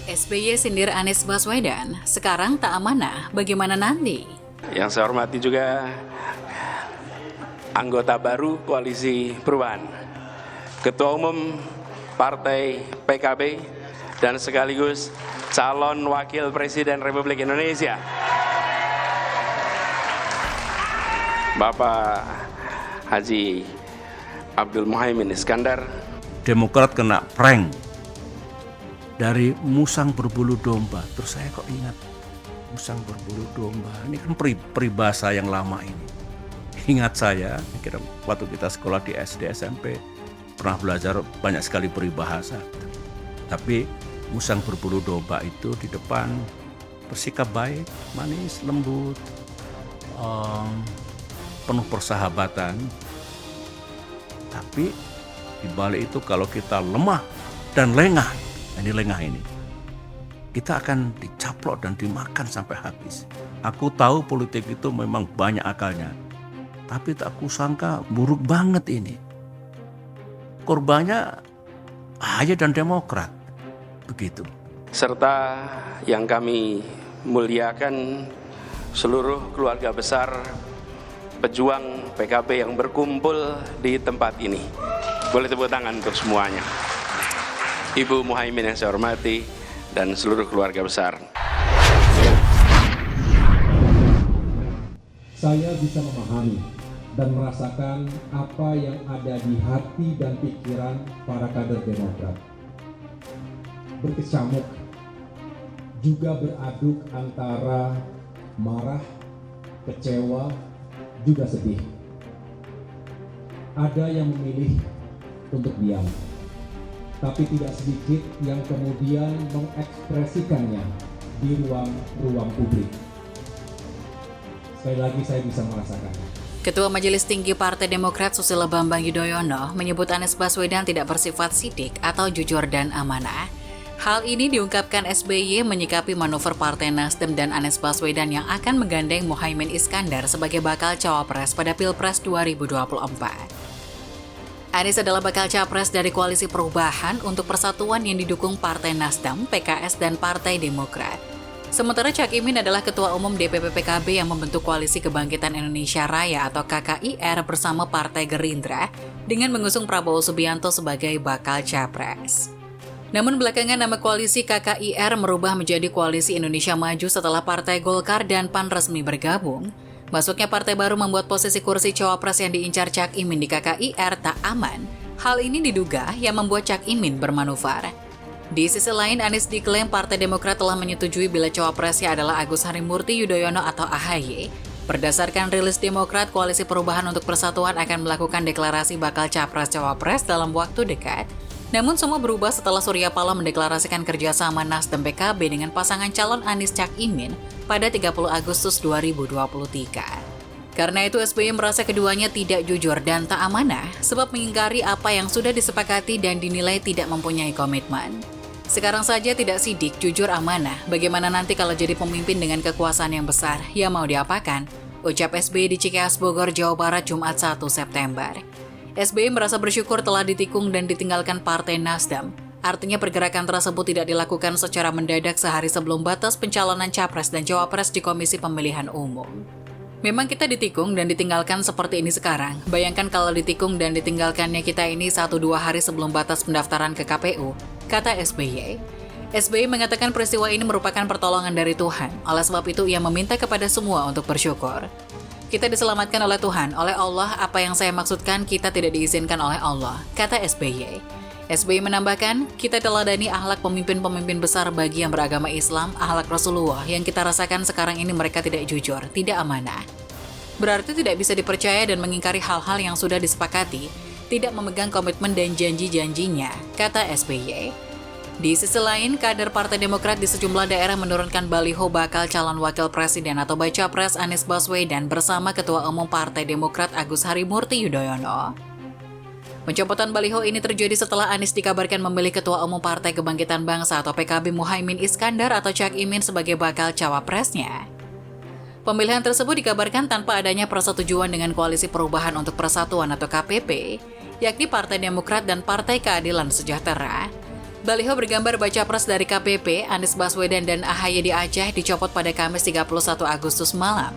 SBY sindir Anies Baswedan, sekarang tak amanah, bagaimana nanti? Yang saya hormati juga anggota baru Koalisi Perubahan, Ketua Umum Partai PKB, dan sekaligus calon Wakil Presiden Republik Indonesia, Bapak Haji Abdul Muhaimin Iskandar. Demokrat kena prank dari musang berbulu domba. Terus saya kok ingat musang berbulu domba. Ini kan peribahasa yang lama ini. Ingat saya, kira waktu kita sekolah di SD, SMP pernah belajar banyak sekali peribahasa. Tapi musang berbulu domba itu di depan bersikap baik, manis, lembut, penuh persahabatan. Tapi di balik itu kalau kita lemah dan lengah, ini kita akan dicaplok dan dimakan sampai habis. Aku tahu politik itu memang banyak akalnya, tapi tak kusangka buruk banget ini. Korbannya AHY dan Demokrat, begitu. Serta yang kami muliakan seluruh keluarga besar pejuang PKB yang berkumpul di tempat ini. Boleh tepuk tangan untuk semuanya. Ibu Muhaimin yang saya hormati dan seluruh keluarga besar. Saya bisa memahami dan merasakan apa yang ada di hati dan pikiran para kader Demokrat. Berkecamuk, juga beraduk antara marah, kecewa, juga sedih. Ada yang memilih untuk diam, tapi tidak sedikit yang kemudian mengekspresikannya di ruang publik. Sekali lagi saya bisa merasakannya. Ketua Majelis Tinggi Partai Demokrat Susilo Bambang Yudhoyono menyebut Anies Baswedan tidak bersifat sidik atau jujur dan amanah. Hal ini diungkapkan SBY menyikapi manuver Partai Nasdem dan Anies Baswedan yang akan menggandeng Muhaimin Iskandar sebagai bakal cawapres pada Pilpres 2024. Anies adalah bakal capres dari Koalisi Perubahan untuk Persatuan yang didukung Partai Nasdem, PKS, dan Partai Demokrat. Sementara Cak Imin adalah Ketua Umum DPP PKB yang membentuk Koalisi Kebangkitan Indonesia Raya atau KKIR bersama Partai Gerindra dengan mengusung Prabowo Subianto sebagai bakal capres. Namun belakangan nama koalisi KKIR merubah menjadi Koalisi Indonesia Maju setelah Partai Golkar dan PAN resmi bergabung. Masuknya partai baru membuat posisi kursi cawapres yang diincar Cak Imin di KKIR tak aman. Hal ini diduga yang membuat Cak Imin bermanuver. Di sisi lain, Anies diklaim Partai Demokrat telah menyetujui bila cawapresnya adalah Agus Harimurti Yudhoyono atau AHY. Berdasarkan rilis Demokrat, Koalisi Perubahan untuk Persatuan akan melakukan deklarasi bakal capres-cawapres dalam waktu dekat. Namun semua berubah setelah Surya Paloh mendeklarasikan kerjasama Nasdem PKB dengan pasangan calon Anies Cak Imin pada 30 Agustus 2023. Karena itu SBY merasa keduanya tidak jujur dan tak amanah sebab mengingkari apa yang sudah disepakati dan dinilai tidak mempunyai komitmen. Sekarang saja tidak sidik, jujur, amanah. Bagaimana nanti kalau jadi pemimpin dengan kekuasaan yang besar? Ya mau diapakan? Ucap SBY di Cikeas, Bogor, Jawa Barat, Jumat 1 September. SBY merasa bersyukur telah ditikung dan ditinggalkan Partai Nasdem. Artinya pergerakan tersebut tidak dilakukan secara mendadak sehari sebelum batas pencalonan capres dan cawapres di Komisi Pemilihan Umum. Memang kita ditikung dan ditinggalkan seperti ini sekarang. Bayangkan kalau ditikung dan ditinggalkannya kita ini 1-2 hari sebelum batas pendaftaran ke KPU, kata SBY. SBY mengatakan peristiwa ini merupakan pertolongan dari Tuhan. Oleh sebab itu ia meminta kepada semua untuk bersyukur. Kita diselamatkan oleh Tuhan, oleh Allah. Apa yang saya maksudkan, kita tidak diizinkan oleh Allah, kata SBY. SBY menambahkan, kita teladani akhlak pemimpin-pemimpin besar bagi yang beragama Islam, akhlak Rasulullah yang kita rasakan sekarang ini mereka tidak jujur, tidak amanah. Berarti tidak bisa dipercaya dan mengingkari hal-hal yang sudah disepakati, tidak memegang komitmen dan janji-janjinya, kata SBY. Di sisi lain, kader Partai Demokrat di sejumlah daerah menurunkan baliho bakal calon wakil presiden atau baca pres Anies Baswedan bersama Ketua Umum Partai Demokrat Agus Harimurti Yudhoyono. Pencopotan baliho ini terjadi setelah Anies dikabarkan memilih Ketua Umum Partai Kebangkitan Bangsa atau PKB Muhaimin Iskandar atau Cak Imin sebagai bakal cawapresnya. Pemilihan tersebut dikabarkan tanpa adanya persetujuan dengan Koalisi Perubahan untuk Persatuan atau KPP, yakni Partai Demokrat dan Partai Keadilan Sejahtera. Baliho bergambar baca pres dari KPP, Anies Baswedan dan AHY di Aceh dicopot pada Kamis 31 Agustus malam.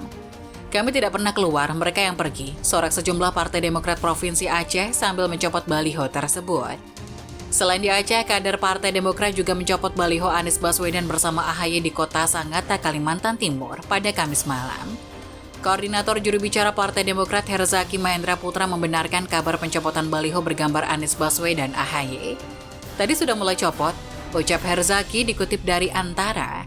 Kami tidak pernah keluar, mereka yang pergi, sorak sejumlah Partai Demokrat Provinsi Aceh sambil mencopot baliho tersebut. Selain di Aceh, kader Partai Demokrat juga mencopot baliho Anies Baswedan bersama AHY di kota Sangatta, Kalimantan Timur pada Kamis malam. Koordinator juru bicara Partai Demokrat Herzaki Mahendra Putra membenarkan kabar pencopotan baliho bergambar Anies Baswedan AHY. Tadi sudah mulai copot, ucap Herzaki dikutip dari Antara.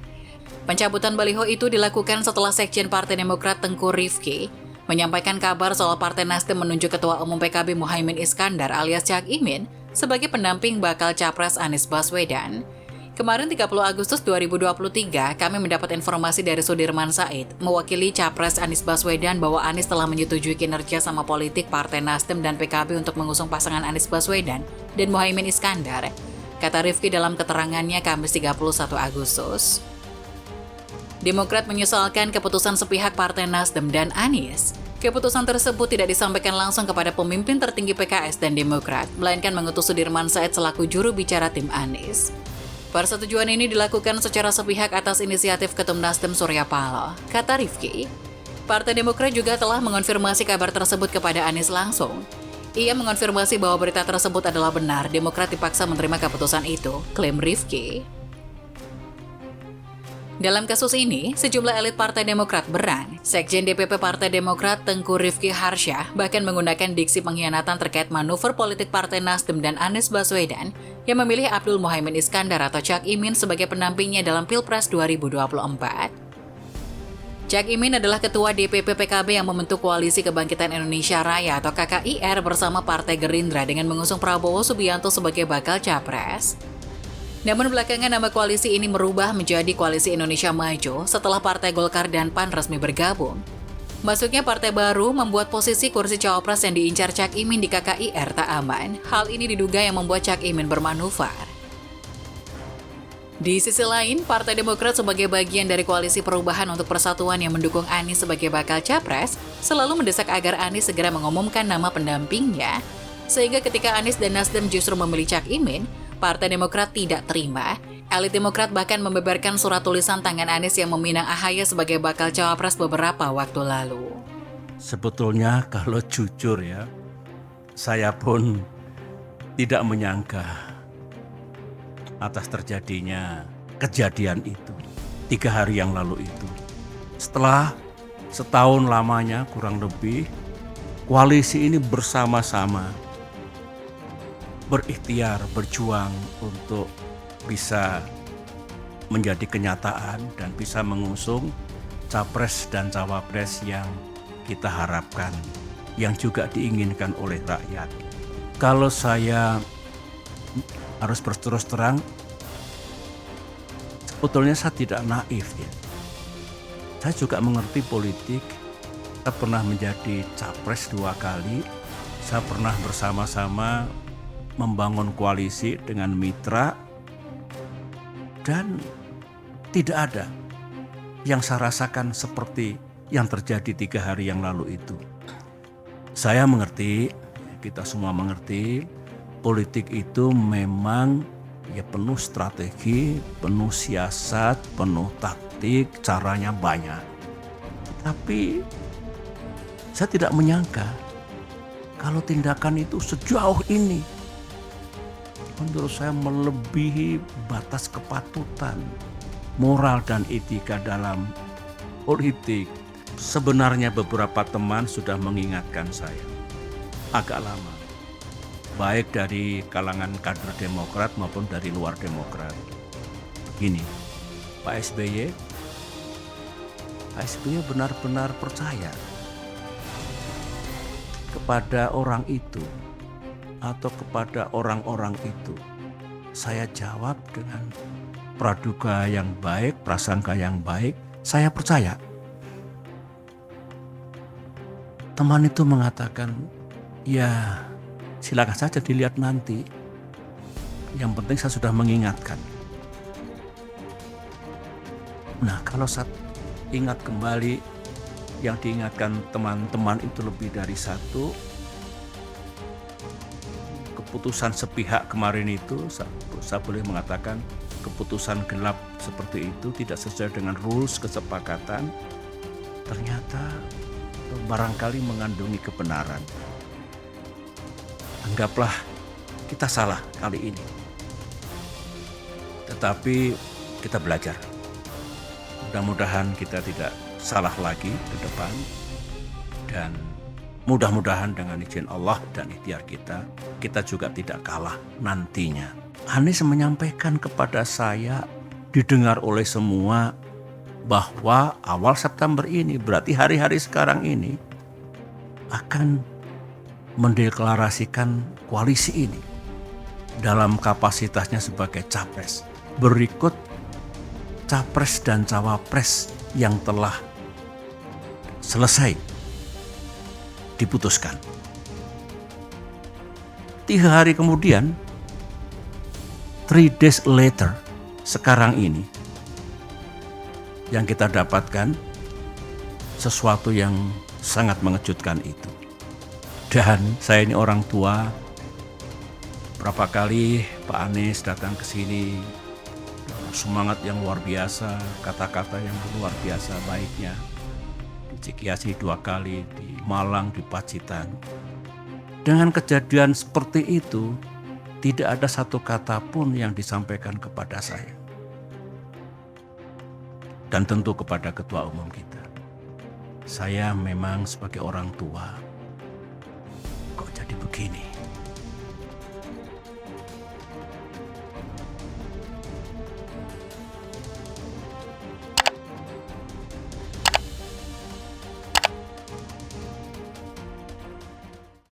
Pencabutan baliho itu dilakukan setelah Sekjen Partai Demokrat Tengku Rifki menyampaikan kabar soal Partai Nasdem menunjuk Ketua Umum PKB Muhaimin Iskandar alias Cak Imin sebagai pendamping bakal Capres Anies Baswedan. Kemarin 30 Agustus 2023, kami mendapat informasi dari Sudirman Said, mewakili Capres Anies Baswedan bahwa Anies telah menyetujui kinerja sama politik Partai Nasdem dan PKB untuk mengusung pasangan Anies Baswedan dan Muhaimin Iskandar, kata Rifki dalam keterangannya Kamis 31 Agustus. Demokrat menyesalkan keputusan sepihak Partai Nasdem dan Anies. Keputusan tersebut tidak disampaikan langsung kepada pemimpin tertinggi PKS dan Demokrat, melainkan mengutus Sudirman Said selaku juru bicara tim Anies. Persetujuan ini dilakukan secara sepihak atas inisiatif Ketum Nasdem Surya Paloh, kata Rifki. Partai Demokrat juga telah mengonfirmasi kabar tersebut kepada Anies langsung. Ia mengonfirmasi bahwa berita tersebut adalah benar, Demokrat dipaksa menerima keputusan itu, klaim Rifki. Dalam kasus ini, sejumlah elit Partai Demokrat berang. Sekjen DPP Partai Demokrat Tengku Rifki Harsyah bahkan menggunakan diksi pengkhianatan terkait manuver politik Partai Nasdem dan Anies Baswedan yang memilih Abdul Muhaimin Iskandar atau Cak Imin sebagai pendampingnya dalam Pilpres 2024. Cak Imin adalah ketua DPP PKB yang membentuk Koalisi Kebangkitan Indonesia Raya atau KKIR bersama Partai Gerindra dengan mengusung Prabowo Subianto sebagai bakal capres. Namun belakangan nama koalisi ini merubah menjadi Koalisi Indonesia Maju setelah Partai Golkar dan PAN resmi bergabung. Masuknya partai baru membuat posisi kursi cawapres yang diincar Cak Imin di KKIR tak aman. Hal ini diduga yang membuat Cak Imin bermanuver. Di sisi lain, Partai Demokrat sebagai bagian dari Koalisi Perubahan untuk Persatuan yang mendukung Anies sebagai bakal capres, selalu mendesak agar Anies segera mengumumkan nama pendampingnya. Sehingga ketika Anies dan Nasdem justru memilih Cak Imin, Partai Demokrat tidak terima. Elit Demokrat bahkan membeberkan surat tulisan tangan Anies yang meminang AHY sebagai bakal cawapres beberapa waktu lalu. Sebetulnya kalau jujur ya, saya pun tidak menyangka atas terjadinya kejadian itu 3 hari yang lalu itu. Setelah setahun lamanya kurang lebih, koalisi ini bersama-sama berikhtiar, berjuang untuk bisa menjadi kenyataan dan bisa mengusung capres dan cawapres yang kita harapkan, yang juga diinginkan oleh rakyat. Kalau saya harus berterus terang, sebetulnya saya tidak naif ya. Saya juga mengerti politik, saya pernah menjadi capres 2 kali, saya pernah bersama-sama membangun koalisi dengan mitra, dan tidak ada yang saya rasakan seperti yang terjadi 3 hari yang lalu itu. Saya mengerti, kita semua mengerti, politik itu memang ya penuh strategi, penuh siasat, penuh taktik, caranya banyak. Tapi saya tidak menyangka kalau tindakan itu sejauh ini, menurut saya melebihi batas kepatutan, moral dan etika dalam politik. Sebenarnya beberapa teman sudah mengingatkan saya agak lama, baik dari kalangan kader Demokrat maupun dari luar Demokrat. Begini, Pak SBY benar-benar percaya kepada orang itu atau kepada orang-orang itu. Saya jawab dengan praduga yang baik, prasangka yang baik, saya percaya. Teman itu mengatakan, ya silakan saja dilihat nanti. Yang penting saya sudah mengingatkan. Nah, kalau saya ingat kembali, yang diingatkan teman-teman itu lebih dari 1, keputusan sepihak kemarin itu, saya boleh mengatakan keputusan gelap seperti itu tidak sesuai dengan rules kesepakatan, ternyata barangkali mengandungi kebenaran. Anggaplah kita salah kali ini, tetapi kita belajar. Mudah-mudahan kita tidak salah lagi ke depan, dan mudah-mudahan dengan izin Allah dan ikhtiar kita juga tidak kalah nantinya. Anies menyampaikan kepada saya, didengar oleh semua, bahwa awal September ini, berarti hari-hari sekarang ini, akan mendeklarasikan koalisi ini dalam kapasitasnya sebagai capres. Berikut capres dan cawapres yang telah selesai diputuskan. 3 hari kemudian, 3 days later, sekarang ini, yang kita dapatkan sesuatu yang sangat mengejutkan itu. Dan saya ini orang tua, berapa kali Pak Anies datang ke sini, semangat yang luar biasa, kata-kata yang luar biasa baiknya. Di Cikiasi 2 kali, di Malang, di Pacitan. Dengan kejadian seperti itu, tidak ada satu kata pun yang disampaikan kepada saya. Dan tentu kepada Ketua Umum kita. Saya memang sebagai orang tua, kok jadi begini?